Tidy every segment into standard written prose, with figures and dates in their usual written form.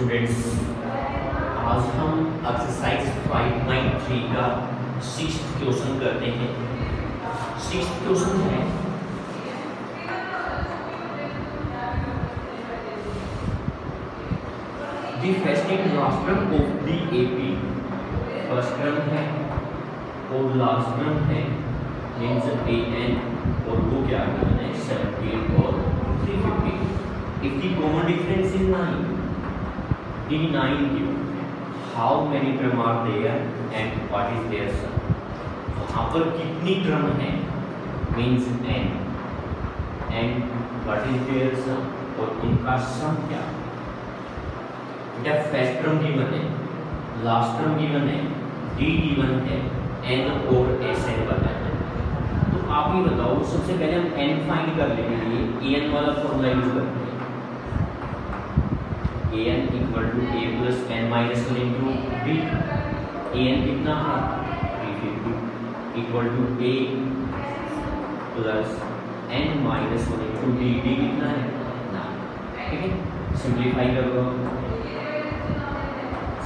Students, आज हम exercise 5.3 का 6th क्वेश्चन करते हैं। 6th क्वेश्चन है the first and last term of the AP. First term है और लास्ट टर्म है मींस an और वो क्या है 17 और 350। if the common difference is 9, the 9 given, how many term are there and what is their sum? वहाँ पर कितनी टर्म है means n and what is their sum और उनका सम क्या। बेटा फर्स्ट टर्म गिवन है, लास्ट टर्म गिवन है, d गिवन है, n और sn बताया है। तो आप ही बताओ, सबसे पहले हम n फाइंड करने के लिए an वाला फॉर्मूला यूज करते हैं। an equal to a plus n minus 1 into b। an कितना है 350 equal to a plus n minus 1 into b। b कितना है 9। ठीक है, सिंप्लीफाई करो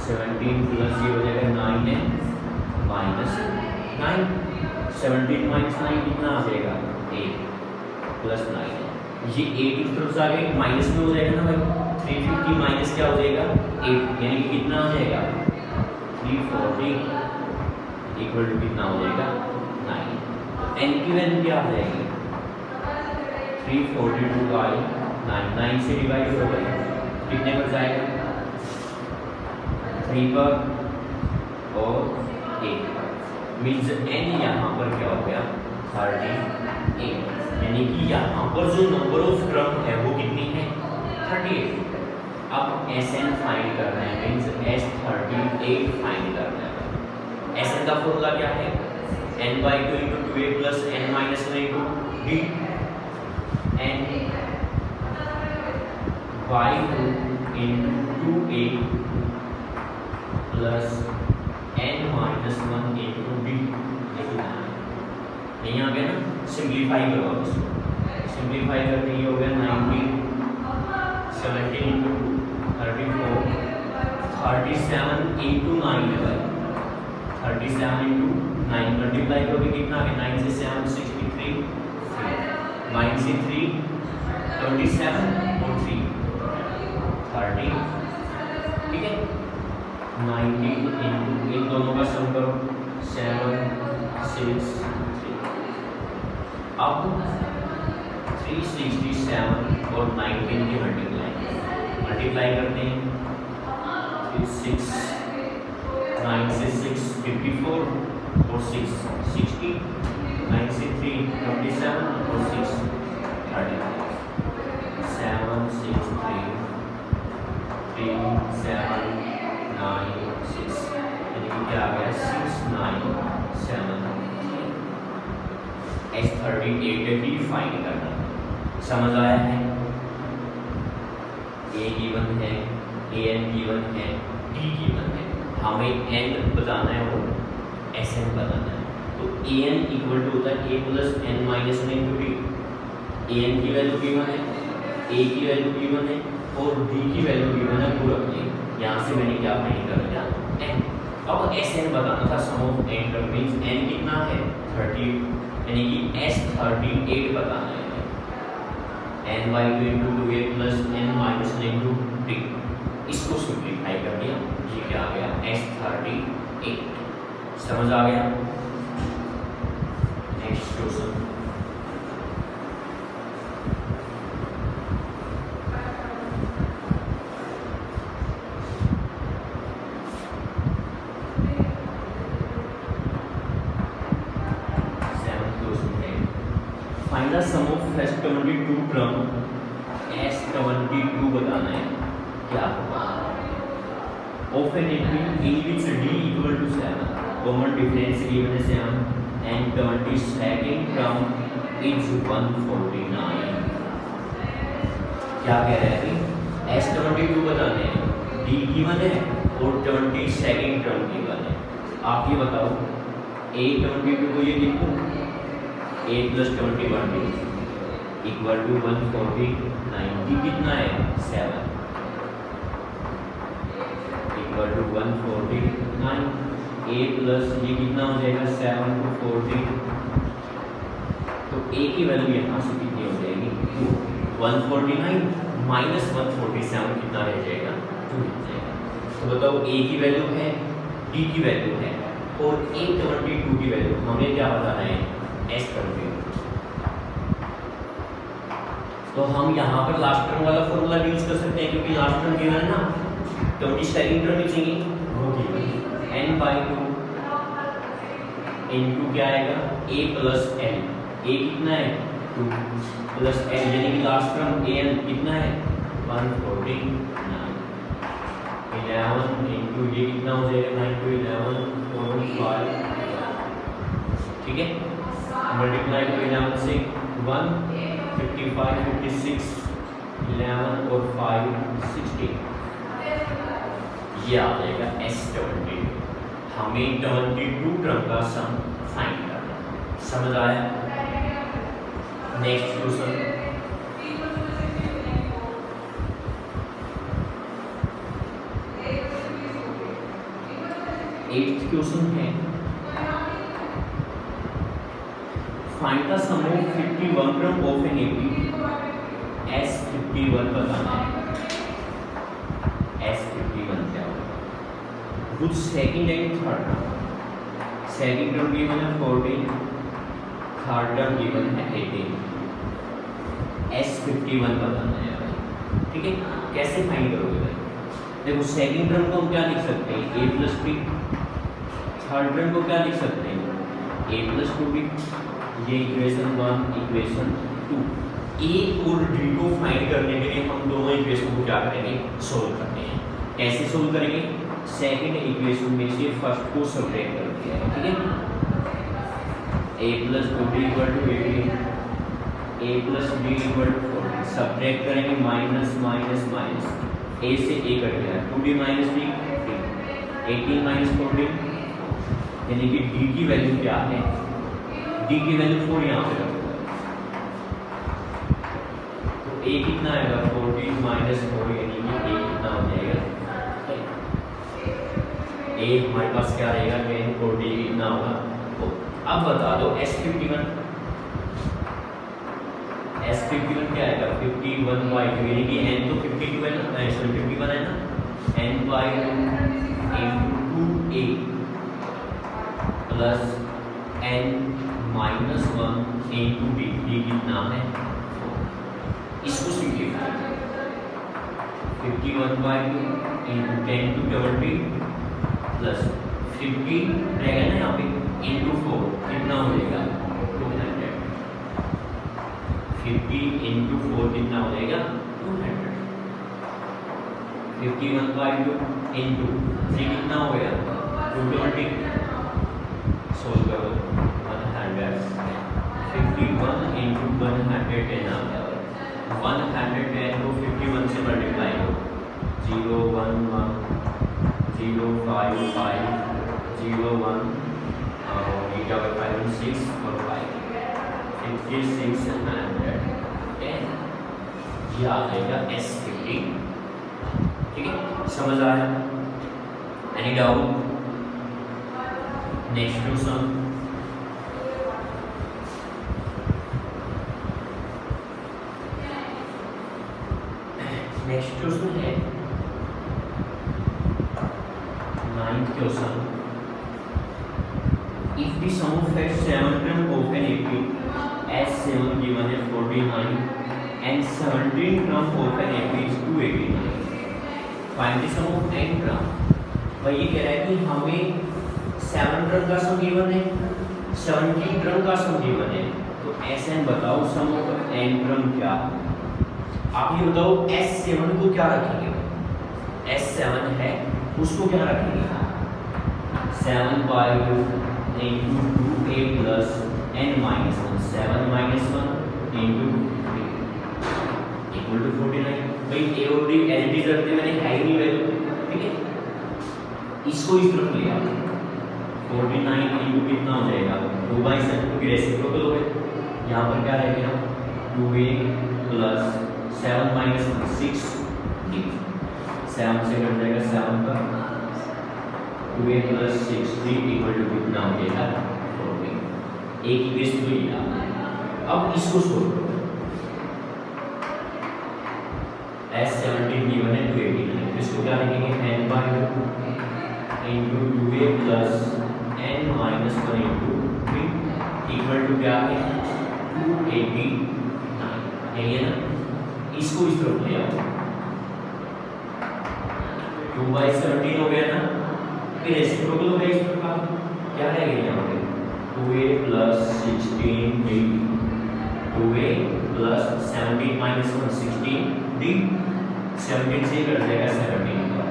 17 प्लस ये हो जाएगा 9n माइनस 9। 17 माइनस 9 कितना आ जाएगा 8 प्लस 9। ये 8 की तरफ से आ गए माइनस में हो जाएगा ना भाई। 350 माइनस क्या हो जाएगा 8, यानी कि कितना आ जाएगा 340 इक्वल टू कितना हो जाएगा 9। n की वैल्यू क्या आ जाएगी 342 बाई 9 से डिवाइड हो गया, कितने पर जाएगा 3 पर और 8 पर। मीन्स n यहाँ पर क्या हो गया 38, यानी कि यहाँ पर जो नंबर ऑफ टर्म है वो कितनी है 38। अब Sn फाइंड करना है, मींस S38 फाइंड करना है। Sn का फॉर्मूला क्या है n/2 × 2a plus n minus 1 × d। n by 2 × 2a plus n minus 1 × d। नहीं आ गया ना, सिंप्लीफाई करो इसको। सिंप्लीफाई करने ये हो गया 19 17 × 34 37 × 9 है भाई। 37 × 9 मल्टीप्लाई करोगे कितना है 9 से 7 63, 9 से 3 27 और 3 30। ठीक है, 90 इन दोनों का सम करो 7 6 3। अब 367 और 19 की मल्टीप्लाई करते हैं। 6 9 से 6 54 और 6 60, 9 से 3 27 और 6 30। 7 6 3 3 7 9 6, यानी कि क्या आ गया 6 9 7। S38 भी फाइंड करना, समझ आया है। a गिवन है, an गिवन है, d गिवन है, हमें n बताना है और sn बताना है। तो an इक्वल टू होता है a plus n minus 1 × d। an की वैल्यू गिवन है, a की वैल्यू गिवन है और d की वैल्यू गिवन है पूरा। यहाँ से मैंने क्या फाइंड कर लिया n। अब sn बताना था, sum of n term means n कितना है 30, यानी कि S38 बताना है। n/2 × 2a plus n minus 1 × d। इसको सिंप्लीफाई कर दिया, ये क्या आ गया S38। समझ आ गया। Next question, find the sum of S22 term. S22 बताना है क्या होगा of N AP in which d equal to 7। Common difference given है 7 एंड 22nd टर्म इज 149। क्या कह रहे हैं अभी S22 बताने हैं, d गिवन है और 22nd टर्म गिवन है। आप ये बताओ A22 को ये लिखो a प्लस 21 इक्वल टू 149, कितना है 7। इक्वल टू 149 a प्लस ये कितना हो जाएगा 7 to 40, तो a की वैल्यू यहाँ से कितनी हो जाएगी 149 माइनस 147 कितना रह जाएगा 2 रह जाएगा। तो बताओ a की वैल्यू है, d की वैल्यू है और A22 की वैल्यू हमें क्या बताना है S22। तो हम यहाँ पर लास्ट टर्म वाला फॉर्मूला यूज कर सकते हैं क्योंकि लास्ट टर्म गिवन है ना, तो सेकंड टर्म लिखेंगे वो गिवन n/2 इनटू क्या आएगा a प्लस n, a कितना है 2 प्लस n यानी कि लास्ट टर्म an कितना है 149 11 इनटू ये कितना हो जाएगा 9 to 11 45, ठीक है, मल्टीप्लाई टू 11 से 1 55 56 11 और 5 60, ये आ जाएगा S22। हमें 22 टर्म का सम फाइंड करना है। समझ आया? नेक्स्ट क्वेश्चन, 8th क्वेश्चन है find the sum of 51 term of N AP. S51 बताना है, S51 क्या होगा which second and third term. Second term given है 14, थर्ड टर्म गिवन है 18। S51 बताना है भाई, ठीक है। कैसे फाइंड करोगे भाई? देखो सेकंड टर्म को हम क्या लिख सकते हैं a plus b, third term को क्या लिख सकते हैं a प्लस 2b, ये इक्वेशन 1 इक्वेशन 2। a और d को फाइंड करने के लिए हम दोनों इक्वेशन को क्या करेंगे सोल्व करते हैं। कैसे सोल्व करेंगे? सेकंड इक्वेशन में से फर्स्ट को सब्ट्रैक्ट कर दिया है, ठीक है। a plus 2b equal to 18, a plus b equal to 40, subtract करेंगे माइनस माइनस माइनस, a से a कट गया 2b माइनस b 18 माइनस 14, यानी कि d की वैल्यू क्या है, d की वैल्यू 4 यहाँ पे रखो, तो a कितना आएगा 14 माइनस 4, यानी कि a कितना हो जाएगा a हमारे पास क्या रहेगा 10 40 कितना होगा। तो अब बता दो S51 क्या आएगा 51/2, यानी कि n तो 52 है ना, सॉरी 51 है ना, n/2 into 2a plus n minus 1 into b, ये कितना है 4। इसको सिंप्लीफाई 51/2 इंटू 10 to 70 प्लस 50 रहेगा ना यहाँ पे इंटू 4 कितना हो जाएगा 200। 50 इंटू 4 कितना हो जाएगा 200। 51/2 इंटू ये कितना हो गया 220, सोल्व करो 100, 51 इंटू 110 आ गया। 110 को 51 से मल्टीप्लाई करो 0 1 1 0 5 5 0 1 और ये क्या होगा 5 6 और 5 56 110, ये आ जाएगा S50, ठीक है। समझ आया? Any doubt? Next question, next question है 9th question. If the sum of 7 term of N AP S7 given है 49 and 17 term of N AP is 289, find the sum of n term. भाई ये कह रहा है कि हमें 7 टर्म का सम गिवन है, 17 टर्म का सम गिवन है, तो Sn बताओ सम ऑफ n टर्म क्या है। आप ये बताओ S7 को क्या रखेंगे? S7 है उसको क्या रखेंगे 7/2 into 2a plus n minus 1, 7 minus 1 into 2 equal to 49। भाई a और d एज इट इज रखते मैंने है ही नहीं वैल्यू, ठीक है। इसको इस तरफ ले आओ 49 into कितना हो जाएगा 2/7 क्योंकि रेसिप्रोकल हो गए, यहाँ पर क्या रहेगा 2a plus 7 minus 1 6 d, 7 से कट जाएगा 7 का 2a plus 6b equal to कितना हो जाएगा 4b। a की बेस तो ये आता है। अब इसको सोल्व करो। S17 गिवन है 289, तो इसको क्या लिखेंगे n by 2 into 2a plus n minus 1 into b equal to क्या है 289, यही है ना। इसको इस तरफ ले आओ, 2/17 हो गया ना, फिर रेसिप्रोकल हो गया इस तरफ का, क्या रह गया यहाँ पे 2a plus 16b 2a plus 17 minus 1 16d 17 से कट जाएगा 17 का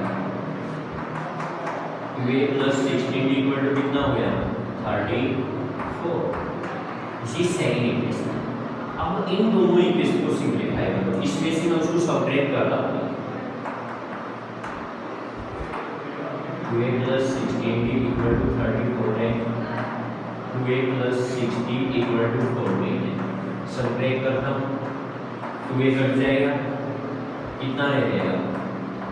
2a plus 16d equal to कितना हो गया 34। इसी सेकंड इक्वेशन। अब इन दोनों इक्वेशन को सिंपलीफाई करो, इसमें से मैं उसको सब्ट्रैक्ट कर रहा हूँ। 2a plus 16d equal to 34 है, 2a plus 6d equal to 4b है। सब्ट्रैक्ट करता हूँ, 2a कट जाएगा, कितना रह जाएगा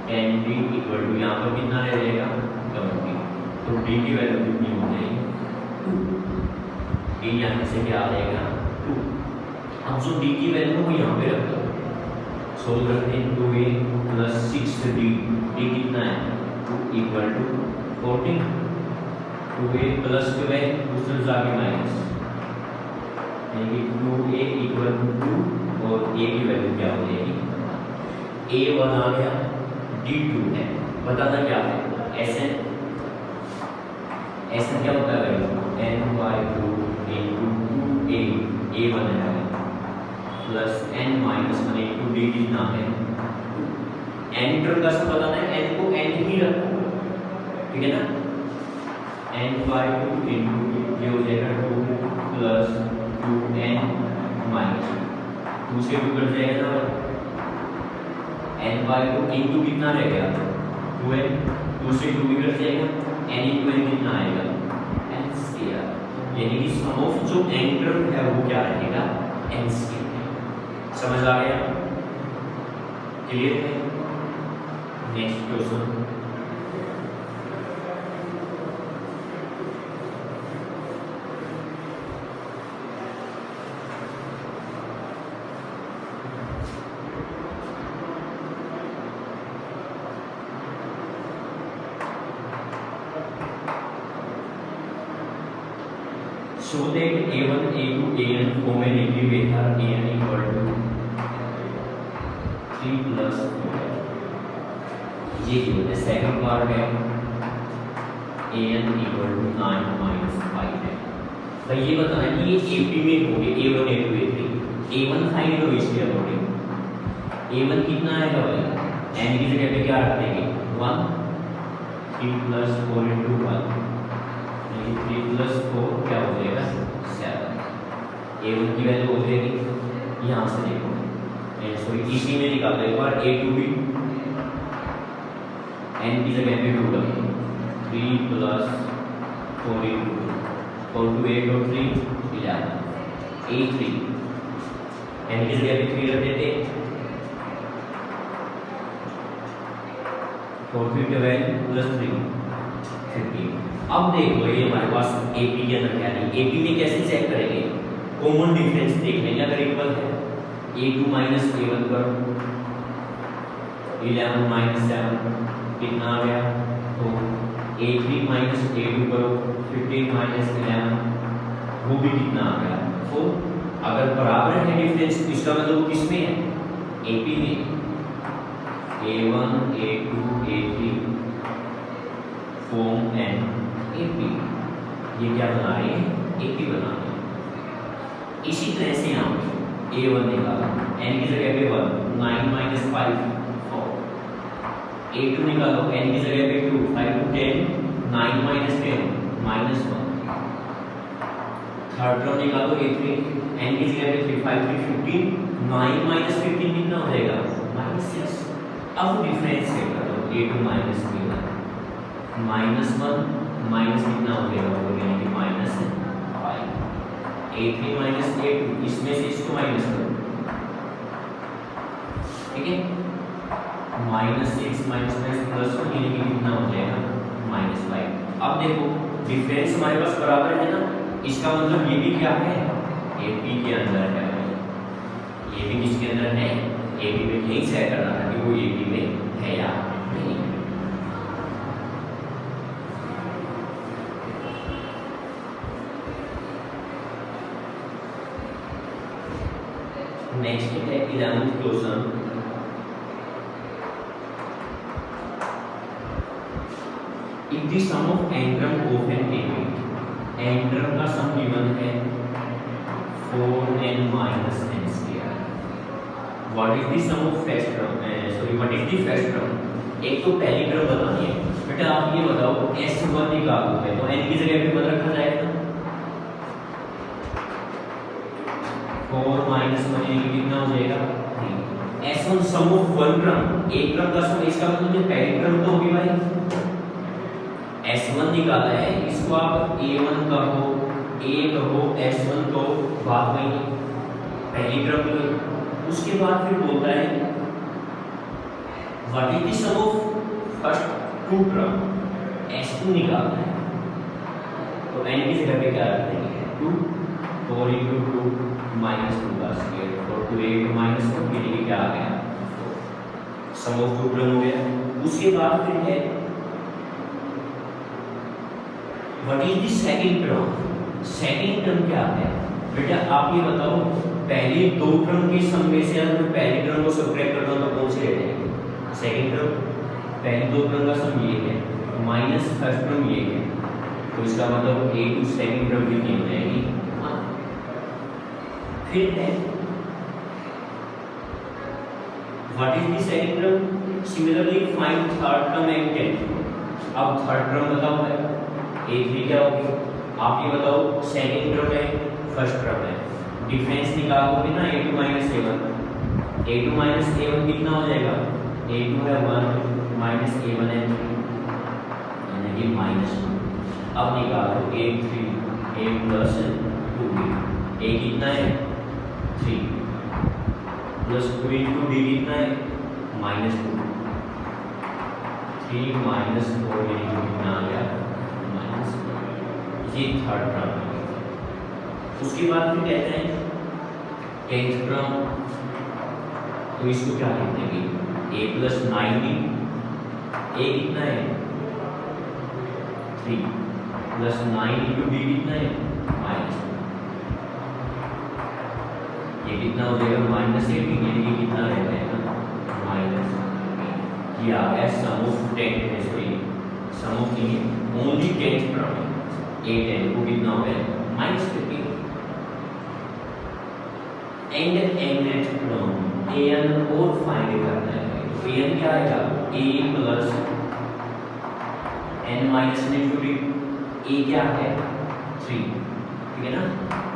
10d इक्वल टू यहाँ पर कितना रह जाएगा 20। तो d की वैल्यू कितनी हो जाएगी 2, d यहाँ से क्या आ जाएगा 2। अब जो d की वैल्यू वो यहाँ पे रख दो, सोल्व करते हैं 2a प्लस 6d, d कितना है 2 इक्वल टू 14, 2a प्लस 12 दूसरे जाके माइनस, यानी 2a इक्वल टू 2 और a की वैल्यू क्या हो जाएगी a1 आ गया, d2 है, बताना क्या है Sn क्या होता है n/2 इंटू 2a a1 है plus n minus 1 into d कितना है n टर्म का सब बताना है, n को n ही रखो, ठीक है ना, n/2 इंटू ये हो जाएगा 2 प्लस 2n माइनस 2 से 2 कट जाएगा ना, n/2 इंटू कितना रह गया 2n, 2 से 2 भी कट जाएगा, n इंटू n कितना आएगा n स्क्वायर, यानी कि सम ऑफ जो n टर्म है वो क्या रहेगा n स्क्वायर। समझ आ गया, क्लियर है। Next question, show that a1 a2 an form an equation an equal to 3 plus 4, ये गिवन है। सेकंड पार्ट है an इक्वल टू 9 माइनस 5 है। भाई ये बताना कि ये AP में हो गए a1 a2 a3, a1 find करो इसके अकॉर्डिंग। a1 कितना आएगा भाई n की जगह पे क्या रख देंगे 1, 3 प्लस 4 इंटू 1, 3 प्लस 4 क्या हो जाएगा 7, a1 की वैल्यू हो जाएगी यहाँ से देखो, सॉरी इसी में निकाल दो एक बार a2 भी, n की जगह पे 2 रखो, 3 प्लस 4 इंटू 4 टू 8 और 3 11, a3 n की जगह पे 3 रख देते, 4 3 12 प्लस 3 15। अब देख लो ये हमारे पास AP के अंदर क्या नहीं, AP में कैसे चेक करेंगे, कॉमन डिफरेंस देख लेंगे, अगर इक्वल है a2 माइनस a1 करो 11 माइनस 7 कितना आ गया, तो a3 माइनस a2 करो 15 माइनस 11 वो भी कितना आ गया 4। अगर बराबर है डिफरेंस तो इसका मतलब किस में है AP में, a1 a2 a3 form an AP, ये क्या बना रहे हैं AP बना रहे हैं। इसी तरह से यहाँ a1 निकाला, n की जगह पे 1, 9 माइनस 5 4, a2 निकालो, n की जगह पे 2, 5 to 10, 9 minus 10 minus 1, third term निकालो a3, n की जगह पे 3, 5 3 15, 9 माइनस 15 कितना हो जाएगा माइनस 6। अब डिफरेंस चेक कर लो, a2 minus a1 minus 1 minus कितना हो जाएगा वो, यानी कि माइनस 5, a3 माइनस a2, इसमें से इसको माइनस करो, ठीक है, माइनस 6 माइनस प्लस 1 यानी कि कितना हो जाएगा माइनस 5। अब देखो डिफरेंस हमारे पास बराबर है ना, इसका मतलब ये भी क्या है, ए पी के अंदर है। ये भी किसके अंदर है, ए पी में। यही चेक करना था कि वो ए पी में है या नहीं। नेक्स्ट है 11th question. If the sum of n terms of N AP, n terms का सम गिवन है 4n minus n square। What is the sum of first term, sorry what is the first term. एक तो पहली term बतानी है बेटा, आप ये बताओ s1 निकालो है तो n की जगह पे 1 रखा जाएगा। 4 minus 1 यानी कितना हो जाएगा 3। s1 sum of one term, एक टर्म का सम, इसका मतलब ये पहली टर्म तो होगी भाई। s1 निकाला है, इसको आप a1 कहो, a कहो, s1 तो बात वही पहली टर्म तो। उसके बाद फिर बोलता है what is the sum of first two term, s2 निकालना है तो n की जगह पे क्या रख देंगे 2, 4 into 2 minus 2 का स्क्वायर, और 2 8 minus 1 के लिए क्या आ गया, सम ऑफ टू टर्म हो गया। उसके बाद फिर है what is the second term. Second term क्या है बेटा, आप ये बताओ पहली दो टर्म की सम में से अगर मैं पहली टर्म को सबट्रैक्ट करता हूं तो कौन सी रह जाएगी, सेकंड टर्म। पहली दो टर्म का सम ये है माइनस फर्स्ट टर्म ये है, तो इसका मतलब a टू सेकंड टर्म कितनी हो जाएगी। फिर है what is the second term, similarly find third term and tenth. अब थर्ड टर्म बताओ है a3 क्या होगी, आप ये बताओ सेकंड टर्म है फर्स्ट टर्म है, डिफरेंस निकालोगे ना a2 minus a1, a2 minus a1 कितना हो जाएगा, a2 है 1 minus a1 है 3 यानी कि -2। अब निकालो a3, a plus 2b, a कितना है 3 plus 2 into b कितना है -2, 3 minus 4 यानी कि कितना आ गया -1। ये थर्ड टर्म है। उसके बाद फिर कहते हैं टेंथ टर्म, तो इसको क्या लिखते हैं a plus 9b, a कितना है 3 plus 9 into b कितना है -2, ये कितना हो जाएगा -18 यानी कि कितना रह जाएगा -8। ये आ गया sum of tenth, sorry sum of only tenth term, a10 को कितना हो गया -15। एंड nth टर्म an और फाइंड करना है, तो an क्या आएगा a plus n minus n into d, a क्या है 3 ठीक है ना,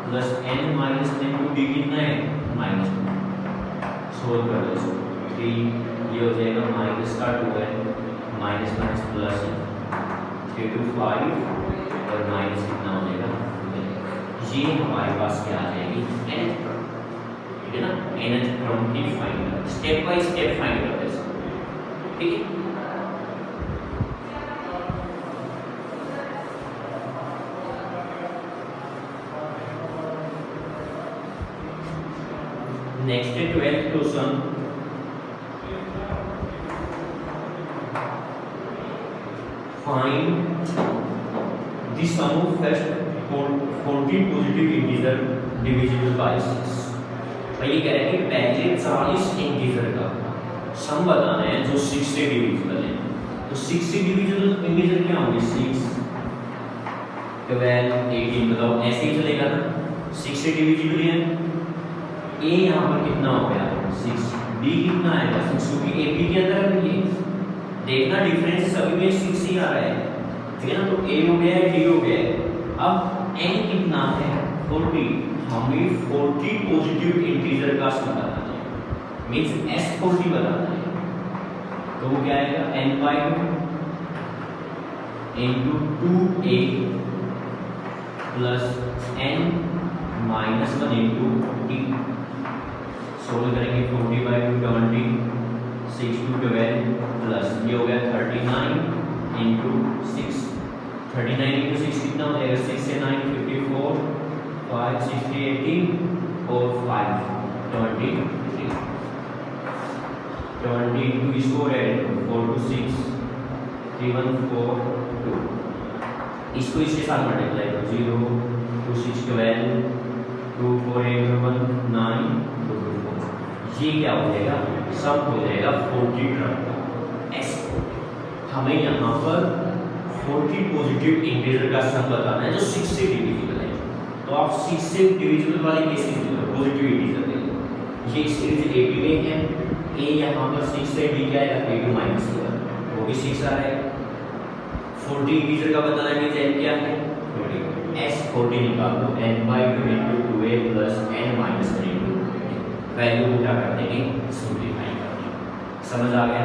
plus n minus n into d कितना है -2। सोल्व कर लो इसको, 3 ये हो जाएगा माइनस का 2 है, माइनस माइनस प्लस 3 to 5 और माइनस कितना हो जाएगा, ये हमारे पास क्या आ जाएगी nth टर्म ठीक है ना। nth टर्म की find step by step find करते हैं ठीक है। नेक्स्ट है 12th question. Find the sum of first 40 positive integer divisible by 6। भाई ये कह रहे हैं कि पहले 40 इंटीजर का सम बताना है जो 6 से डिविजिबल है, तो 6 से डिविजिबल इंटीजर क्या होंगे 6 12 18 बताओ, ऐसे ही चलेगा ना, 6 से डिविजिबल है। a यहाँ पर कितना हो गया 6, b कितना आएगा 6 क्योंकि a b के अंदर है, ये देखना डिफरेंस सभी में 6 ही आ रहा है ठीक है ना, तो a हो गया d हो गया। अब n कितना है 40, हमें 40 पॉजिटिव इंटीजर का सम बताना है, मींस s40 बताना है, तो वो क्या आएगा n/2 into 2a plus n minus 1 into d। Solve करेंगे 40/2 20, 6 to 12 प्लस ये हो गया 39 into 6 39 इंटू 6 कितना हो जाएगा, 6 से 9 54, 5 60 80 और 5 23, 22 इसको ऐड 4 to 6 3 1 4 2, इसको इसके साथ मल्टीप्लाई करो 0 2 6 12 2 4 8 1 9 2 2 4, ये क्या हो जाएगा, सम हो जाएगा 40 टर्म का S। हमें यहाँ पर 40 पॉजिटिव इंटीजर का सम बताना है जो 6 से डिविजिबल है, तो आप 6 से डिविजिबल वाले केसेस पॉजिटिव इंटीजर ले लो। ये सीरीज 80 में है, a यहाँ पर 6 से d क्या आएगा, a2 माइनस वो भी 6 आ रहा है। 40 इंटीजर का बताना है कि n क्या है 40, s 40 निकाल दो n/2 into 2a plus n minus 3 into value क्या कर देंगे, सिंप्लीफाई कर देंगे। समझ आ गया।